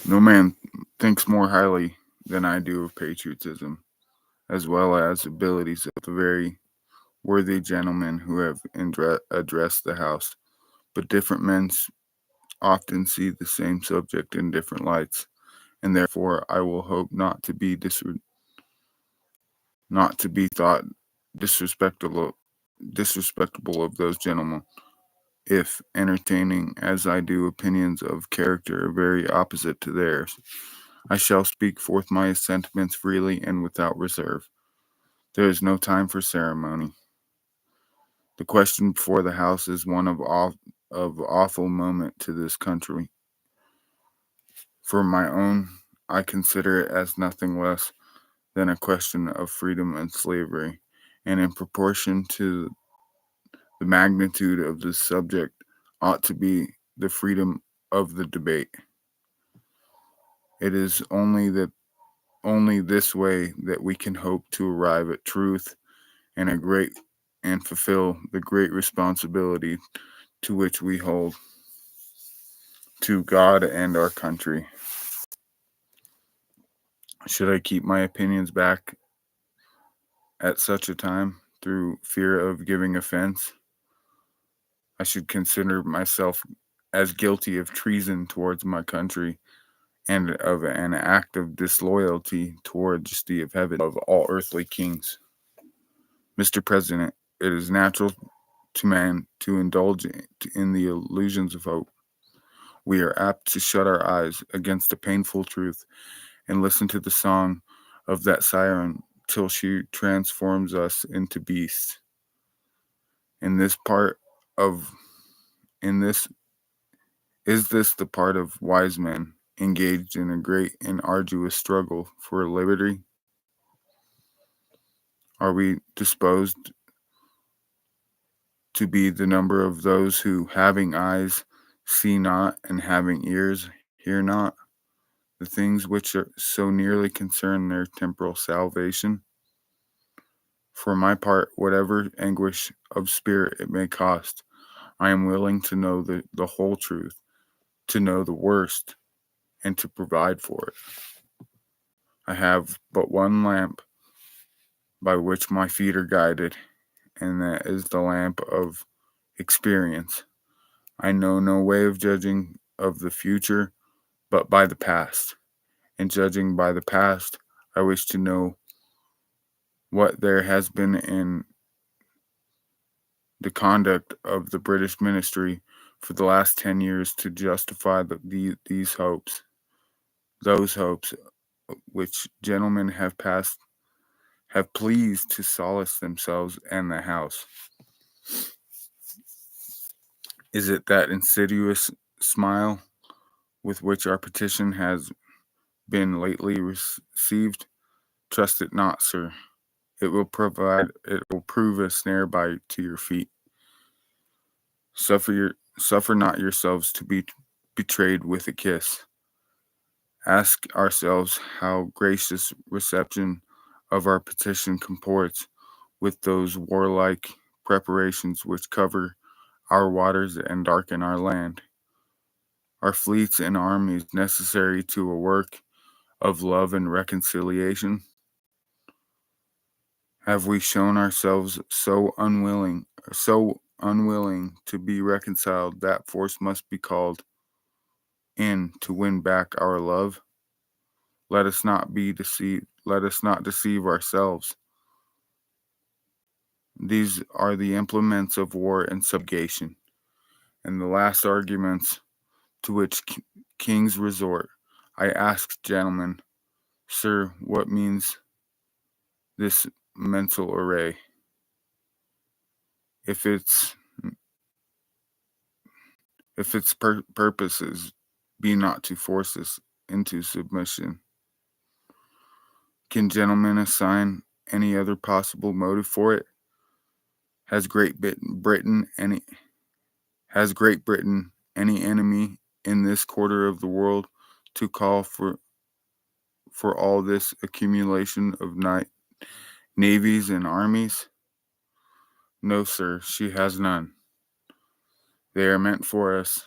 No man thinks more highly than I do of patriotism, as well as abilities of the very worthy gentlemen who have addressed the House. But different men often see the same subject in different lights, and therefore I will hope not to be thought disrespectable disrespectable of those gentlemen, if entertaining as I do opinions of character very opposite to theirs. I shall speak forth my sentiments freely and without reserve. There is no time for ceremony. The question before the House is one of awful moment to this country. For my own, I consider it as nothing less than a question of freedom and slavery, and in proportion to the magnitude of this subject ought to be the freedom of the debate. It is only this way that we can hope to arrive at truth and a great and fulfill the great responsibility to which we hold to God and our country. Should I keep my opinions back at such a time through fear of giving offense? I should consider myself as guilty of treason towards my country and of an act of disloyalty towards the of heaven of all earthly kings. Mr. President, it is natural to man to indulge in the illusions of hope. We are apt to shut our eyes against the painful truth and listen to the song of that siren till she transforms us into beasts. In this part of in this is this the part of wise men engaged in a great and arduous struggle for liberty? Are we disposed to be the number of those who, having eyes, see not, and having ears, hear not the things which are so nearly concern their temporal salvation? For my part, whatever anguish of spirit it may cost, I am willing to know the whole truth, to know the worst, and to provide for it. I have but one lamp by which my feet are guided, and that is the lamp of experience. I know no way of judging of the future but by the past. In judging by the past, I wish to know what there has been in the conduct of the British ministry for the last 10 years to justify these hopes, those hopes which gentlemen have pleased to solace themselves and the House. Is it that insidious smile with which our petition has been lately received? Trust it not, sir. It will prove a snare by to your feet. Suffer not yourselves to be betrayed with a kiss. Ask ourselves how gracious reception of our petition comports with those warlike preparations which cover our waters and darken our land. Our fleets and armies necessary to a work of love and reconciliation? Have we shown ourselves so unwilling to be reconciled that force must be called in to win back our love? Let us not be deceived. Let us not deceive ourselves. These are the implements of war and subjugation, and the last arguments to which kings resort. I ask, gentlemen, sir, what means this mental array? If its purposes be not to force us into submission, can gentlemen assign any other possible motive for it? Has Britain any enemy in this quarter of the world to call for all this accumulation of navies and armies? No, sir, she has none. They are meant for us.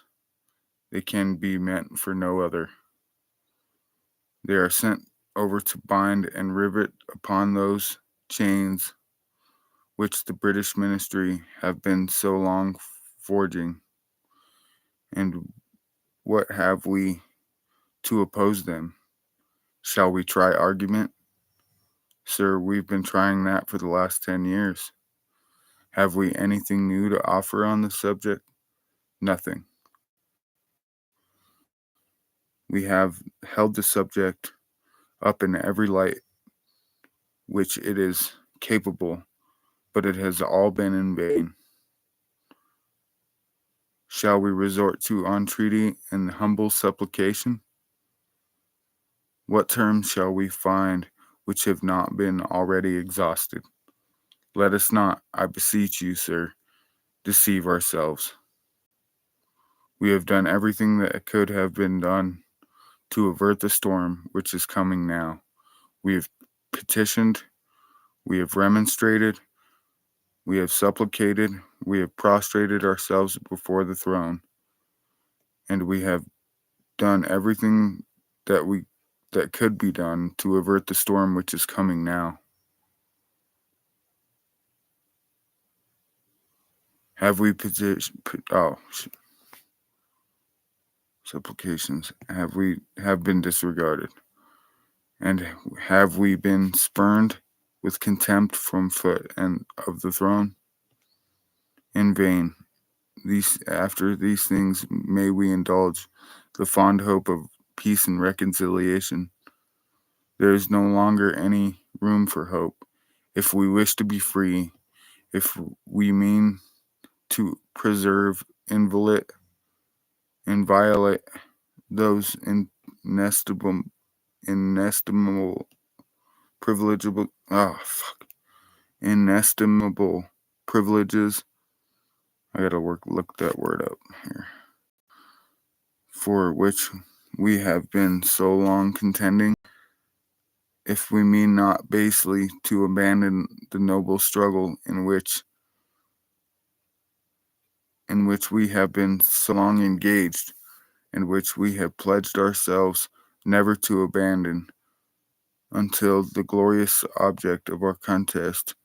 They can be meant for no other. They are sent over to bind and rivet upon those chains which the British ministry have been so long forging. And what have we to oppose them? Shall we try argument? Sir, we've been trying that for the last 10 years. Have we anything new to offer on the subject? Nothing. We have held the subject up in every light which it is capable, but it has all been in vain. Shall we resort to entreaty and humble supplication? What terms shall we find which have not been already exhausted? Let us not, I beseech you, sir, deceive ourselves. We have done everything that could have been done to avert the storm which is coming now. We have petitioned, we have remonstrated, we have supplicated, we have prostrated ourselves before the throne, and we have done everything that could be done to avert the storm which is coming now. Have we supplications have been disregarded, and have we been spurned with contempt from foot and of the throne? In vain. After these things may we indulge the fond hope of peace and reconciliation. There is no longer any room for hope. If we wish to be free, if we mean to preserve inviolate those inestimable privilegeable inestimable privileges. I gotta look that word up here. For which we have been so long contending, if we mean not basely to abandon the noble struggle in which we have been so long engaged, and which we have pledged ourselves never to abandon until the glorious object of our contest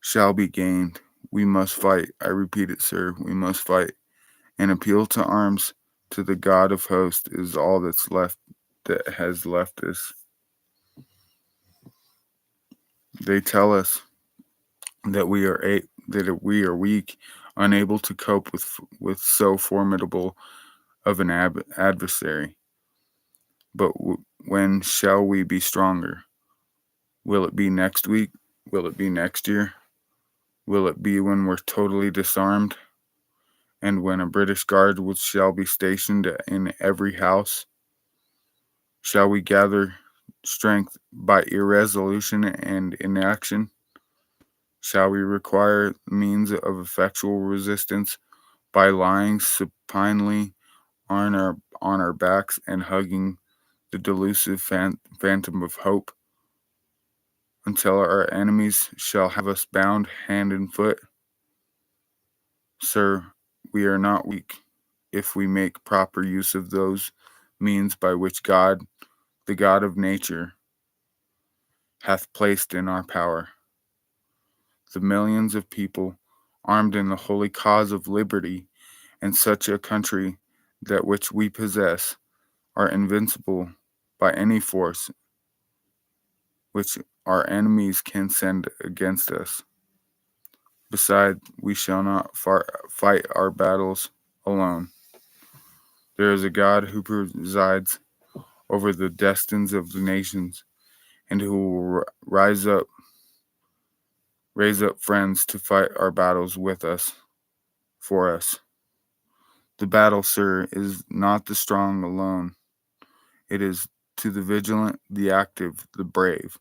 shall be gained. We must fight. I repeat it, sir, we must fight. An appeal to arms to the God of hosts is all that has left us. They tell us that we are weak, unable to cope with so formidable of an adversary. But when shall we be stronger? Will it be next week? Will it be next year? Will it be when we're totally disarmed, and when a British guard shall be stationed in every house? Shall we gather strength by irresolution and inaction? Shall we require means of effectual resistance by lying supinely on our backs and hugging the delusive phantom of hope until our enemies shall have us bound hand and foot? Sir, we are not weak if we make proper use of those means by which God, the God of nature, hath placed in our power. The millions of people armed in the holy cause of liberty in such a country that which we possess are invincible by any force which our enemies can send against us. Besides, we shall not fight our battles alone. There is a God who presides over the destinies of the nations, and who will raise up friends to fight our battles with us, for us. The battle, sir, is not the strong alone. It is to the vigilant, the active, the brave.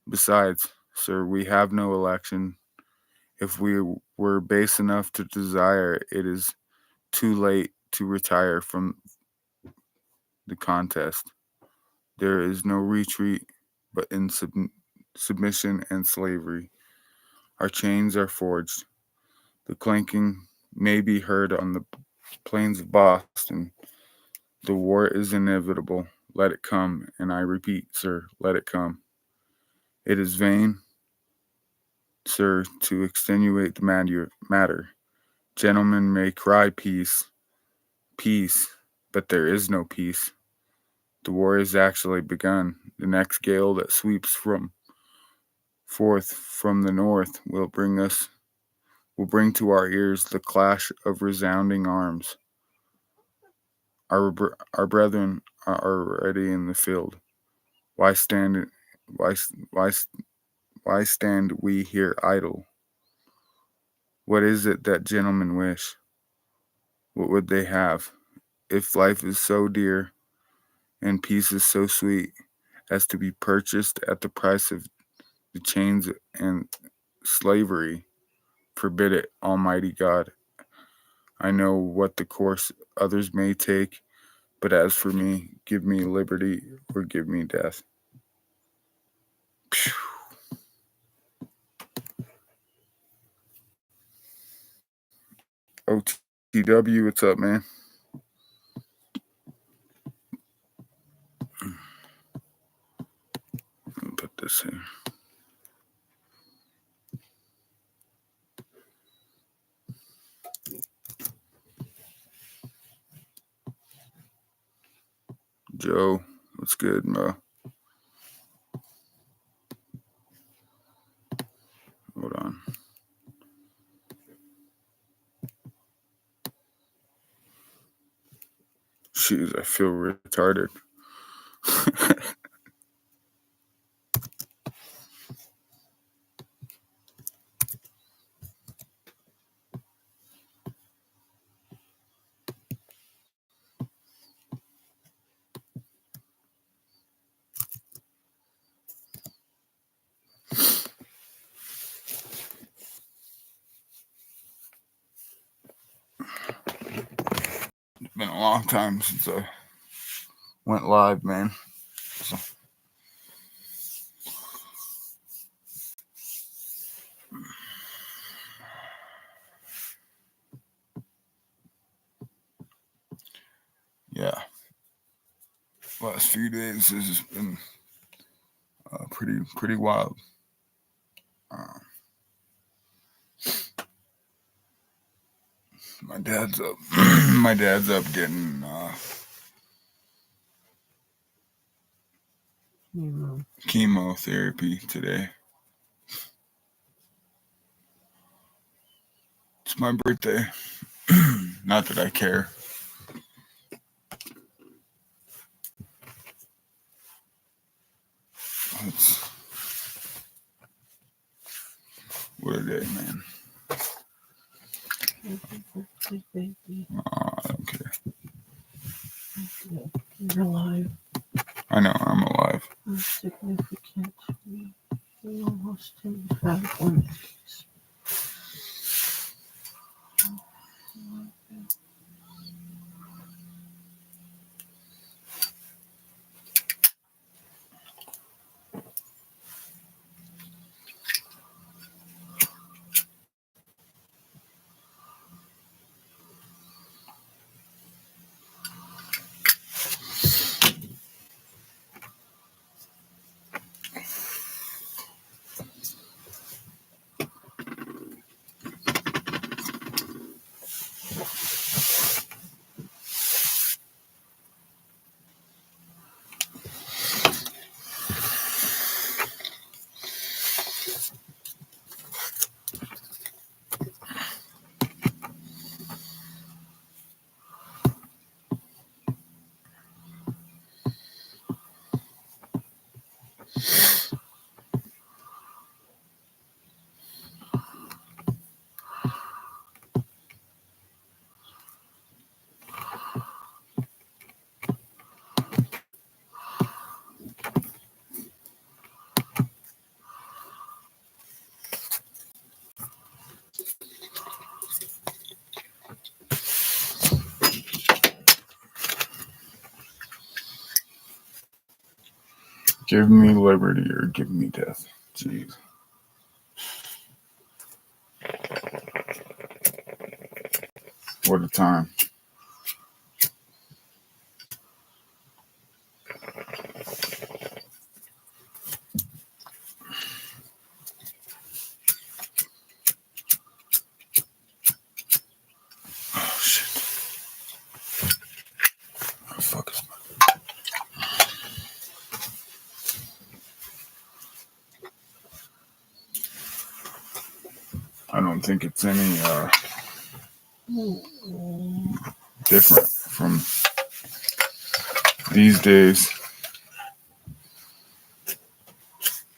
Besides, sir, we have no election. If we were base enough to desire, it is too late to retire from the contest. There is no retreat but in submission and slavery. Our chains are forged. The clanking may be heard on the plains of Boston. The war is inevitable. let it come. And I repeat, sir, let it come. It is vain, sir, to extenuate the matter. Gentlemen may cry peace, peace, but there is no peace. The war is actually begun. The next gale that sweeps forth from the north will bring to our ears the clash of resounding arms. Our brethren are already in the field. Why stand why stand we here idle? What is it that gentlemen wish? What would they have? If life is so dear and peace is so sweet as to be purchased at the price of the chains and slavery, forbid it, Almighty God. I know what the course others may take, but as for me, give me liberty or give me death. Phew. OTW, what's up, man? Let me put this here. Joe, what's good, bro? Hold on. Jeez, I feel retarded. It's been a long time since I went live, man. So. Yeah, last few days has been pretty wild. My dad's up. My dad's up getting chemotherapy today. It's my birthday. Not that I care. It's what a day, man. Happy birthday, baby. I don't care. You're alive. I know, I'm alive. That's significant to me. You almost didn't have one of these. Give me liberty or give me death. Jeez. What a time. fuck is I don't think it's any different from these days,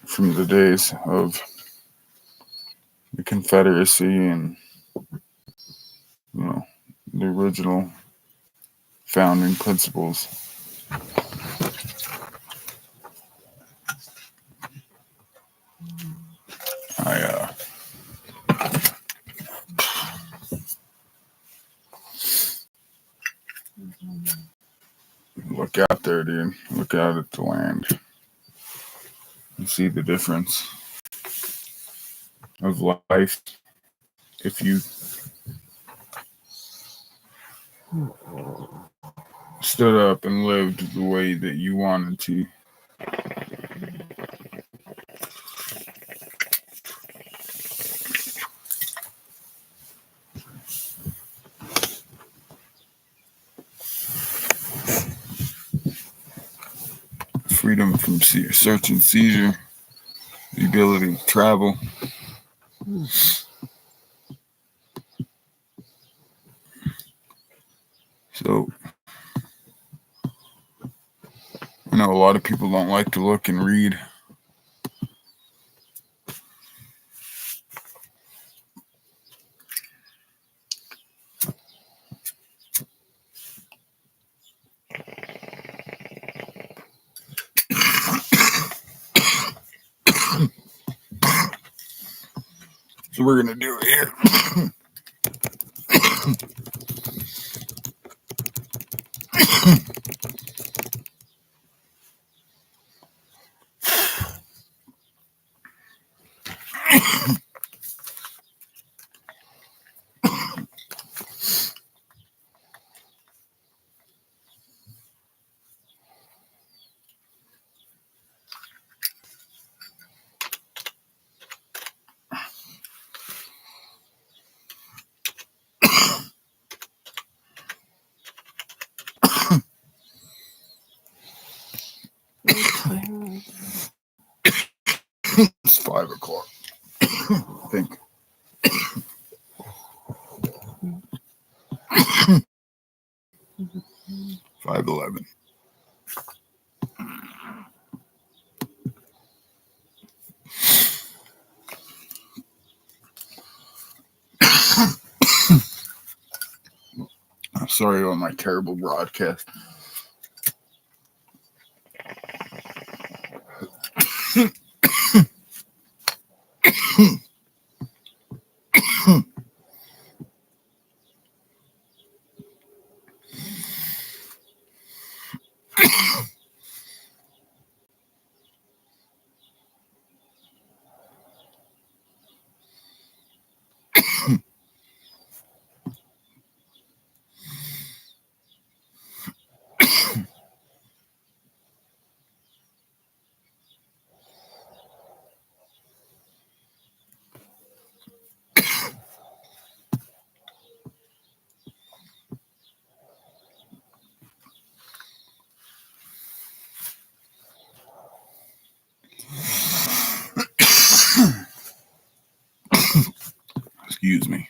from the days of the Confederacy and, the original founding principles. I look out there, dude. Look out at the land. You see the difference of life if you stood up and lived the way that you wanted to. Freedom from search and seizure, the ability to travel. So, I know a lot of people don't like to look and read. So we're going to do it here. It's 5 o'clock, I think. 5:11. I'm sorry about my terrible broadcast. Excuse me.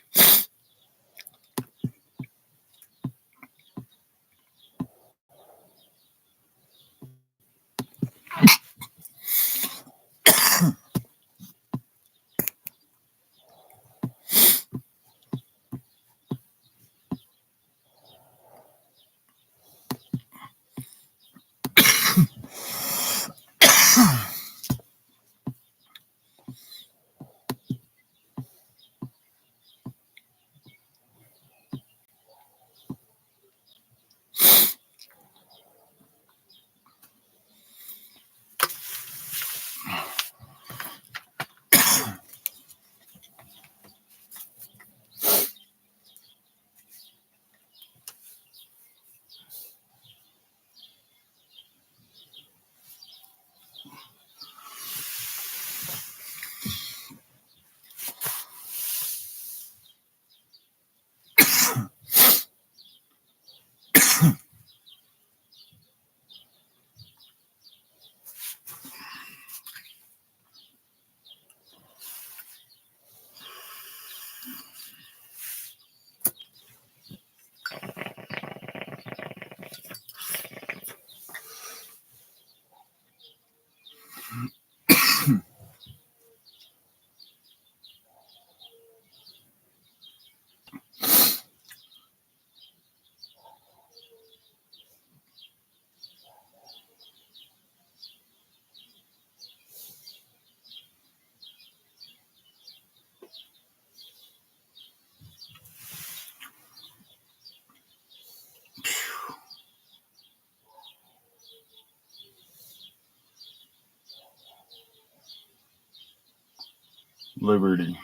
liberty.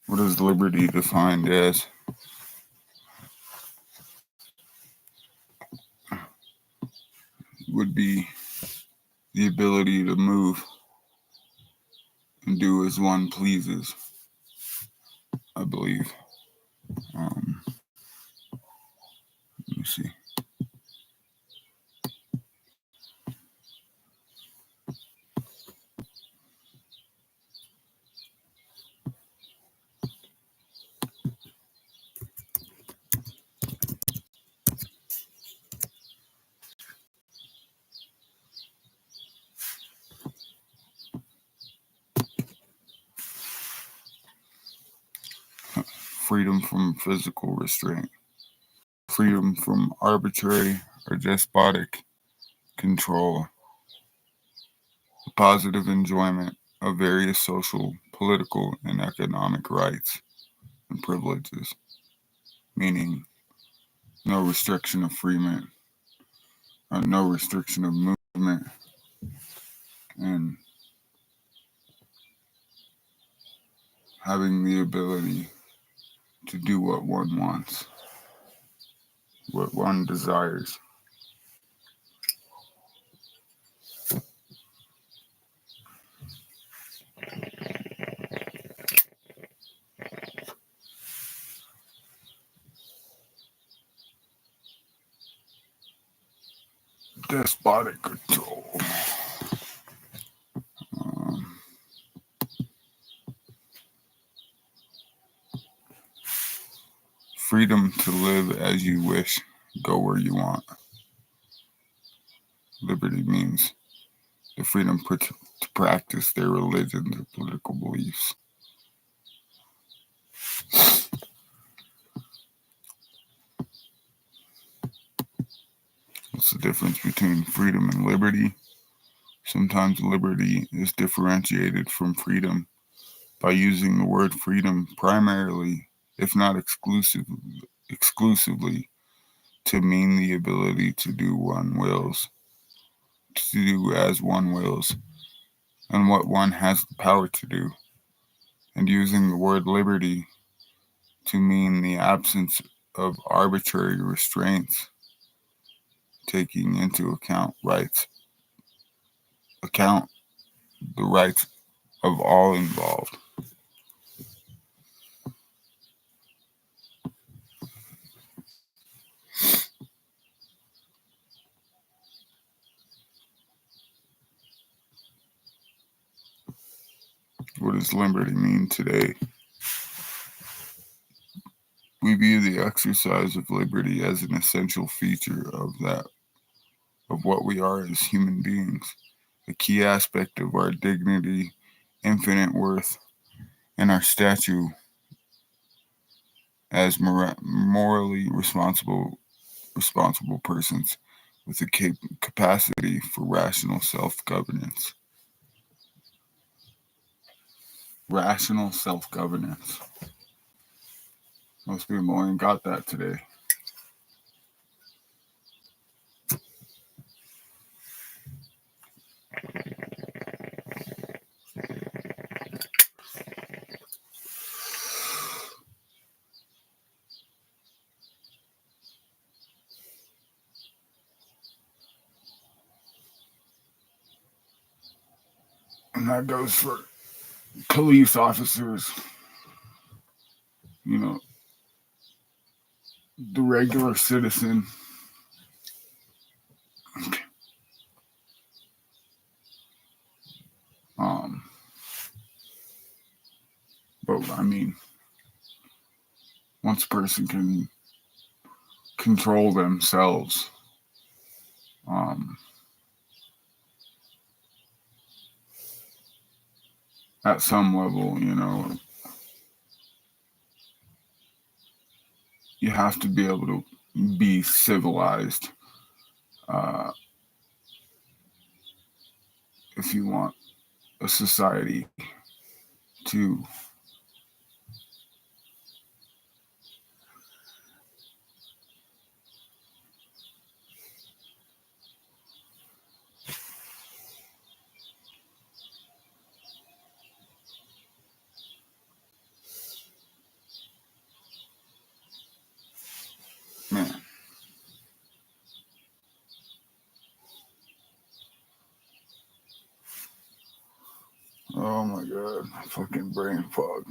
What is liberty defined as? Would be the ability to move and do as one pleases, I believe. Let me see. Freedom from physical restraint, freedom from arbitrary or despotic control, the positive enjoyment of various social, political, and economic rights and privileges, meaning no restriction of freedom, no restriction of movement, and having the ability to do what one wants, what one desires. Despotic control. Freedom to live as you wish, go where you want. Liberty means the freedom to practice their religions or political beliefs. What's the difference between freedom and liberty? Sometimes liberty is differentiated from freedom by using the word freedom primarily, if not exclusively, to mean the ability to do as one wills, and what one has the power to do, and using the word liberty to mean the absence of arbitrary restraints, taking into account the rights of all involved. What does liberty mean today? We view the exercise of liberty as an essential feature of what we are as human beings, a key aspect of our dignity, infinite worth, and our stature as morally responsible persons with a capacity for rational self-governance. Rational self-governance. Most people ain't got that today. And that goes for police officers, the regular citizen. But I mean, once a person can control themselves, at some level, you have to be able to be civilized if you want a society to god, fucking brain fog.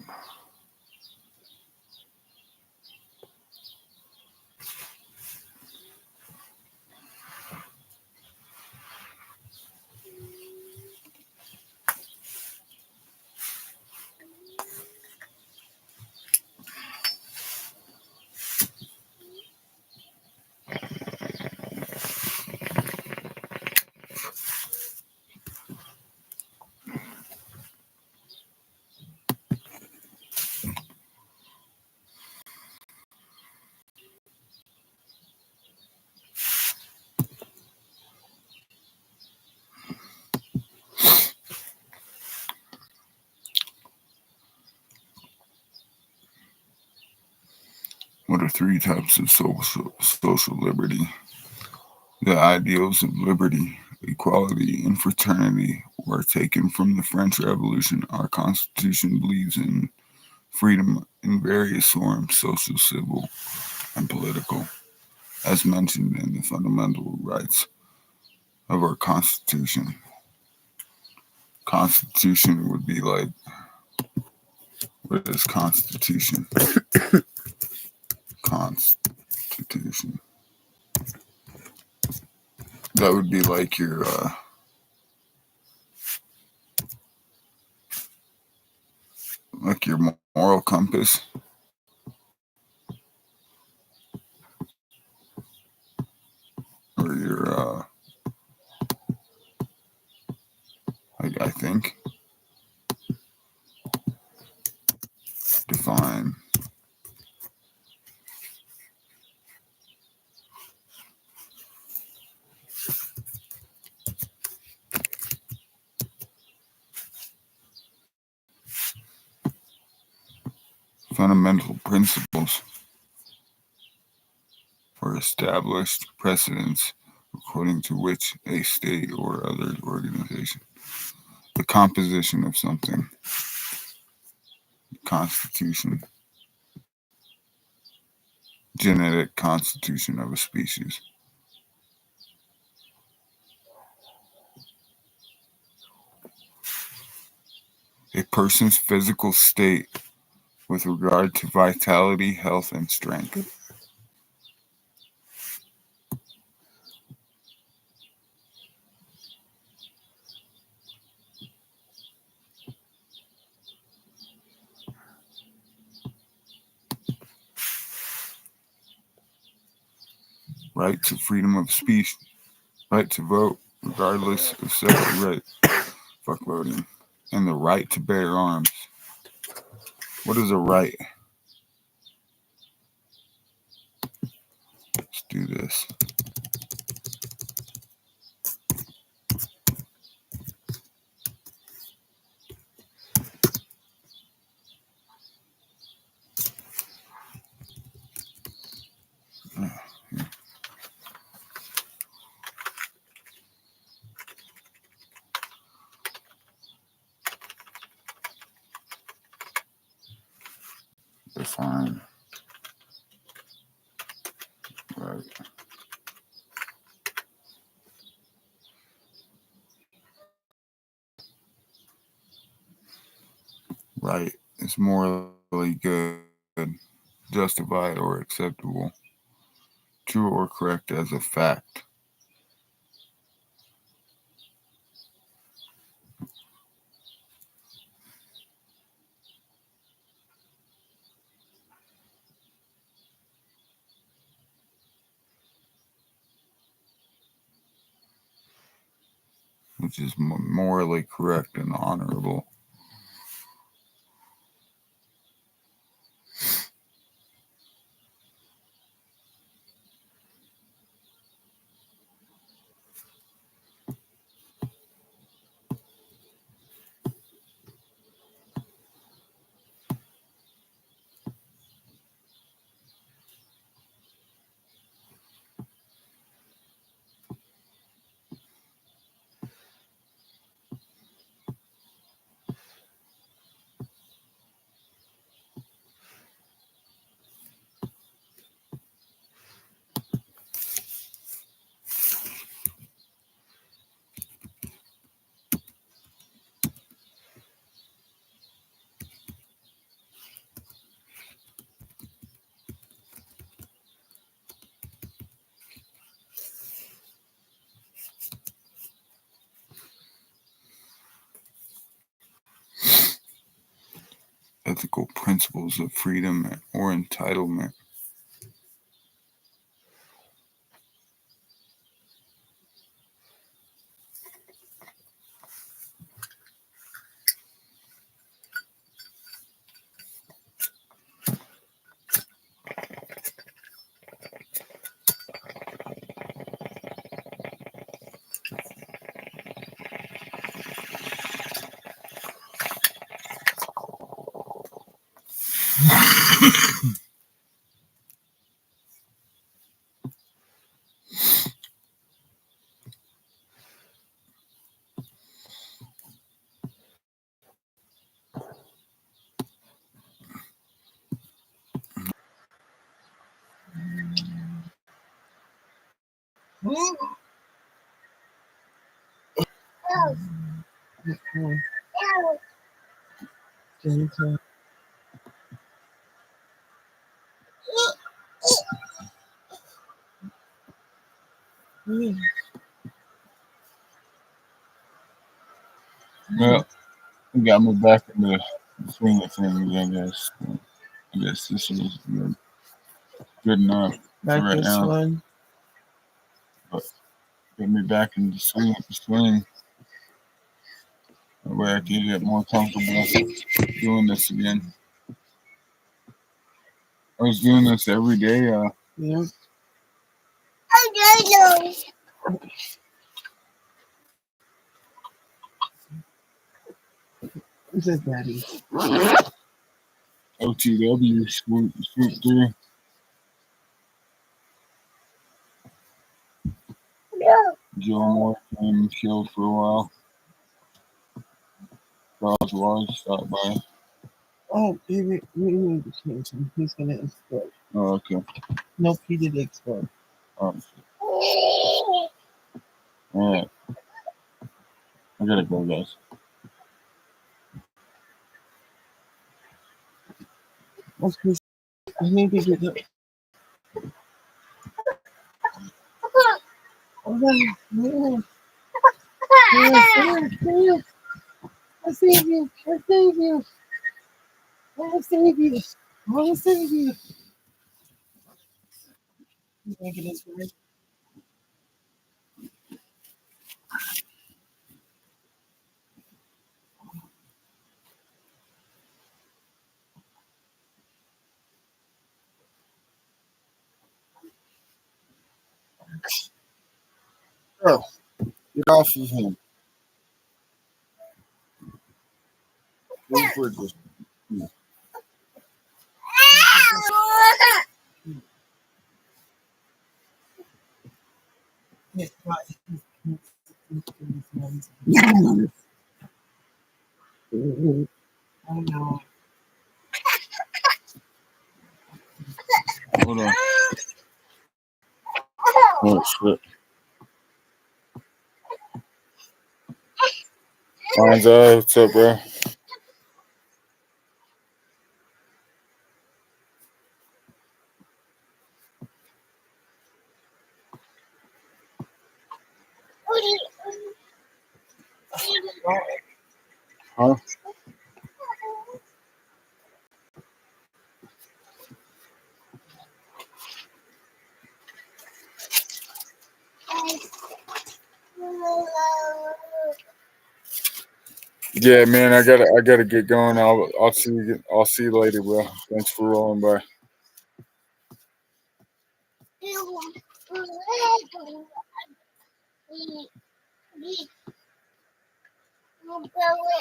What are three types of social liberty? The ideals of liberty, equality, and fraternity were taken from the French Revolution. Our Constitution believes in freedom in various forms, social, civil, and political, as mentioned in the fundamental rights of our Constitution. Constitution would be like, what is Constitution? Constitution. That would be like your moral compass. Or your I think define fundamental principles or established precedents according to which a state or other organization, the composition of something, constitution, genetic constitution of a species. A person's physical state with regard to vitality, health, and strength. Right to freedom of speech, right to vote, regardless of sex right, fuck voting, and the right to bear arms. What is a right? Let's do this. Define right. Right is morally good, justified, or acceptable, true or correct as a fact. Which is morally correct and honorable. unethical principles of freedom or entitlement. Okay. Gentle. Yeah. Well, we got me back in the swing of things, I guess. I guess this is good enough for Like right this now. one. But get me back in the swing. That way I can get more comfortable doing this again. I was doing this every day. Yeah. Is it daddy? OTW swoop through. Joe Moore came and chilled for a while. Charles Wise stopped by. Oh, baby, we need to change him. He's gonna explode. Oh, okay. Nope, he did explode. All right. I gotta go, guys. Okay, I need to get up. Okay, yeah. Yeah. I save you. I save you. I save you. I save you. You making this right? Girl, get off of him. Go for this. Yes, right. Yeah, I know. Hold on. Oh, shit. Lonzo, what's up, bro? Huh? Yeah, man, I gotta get going. I'll see you later, bro. Thanks for rolling by.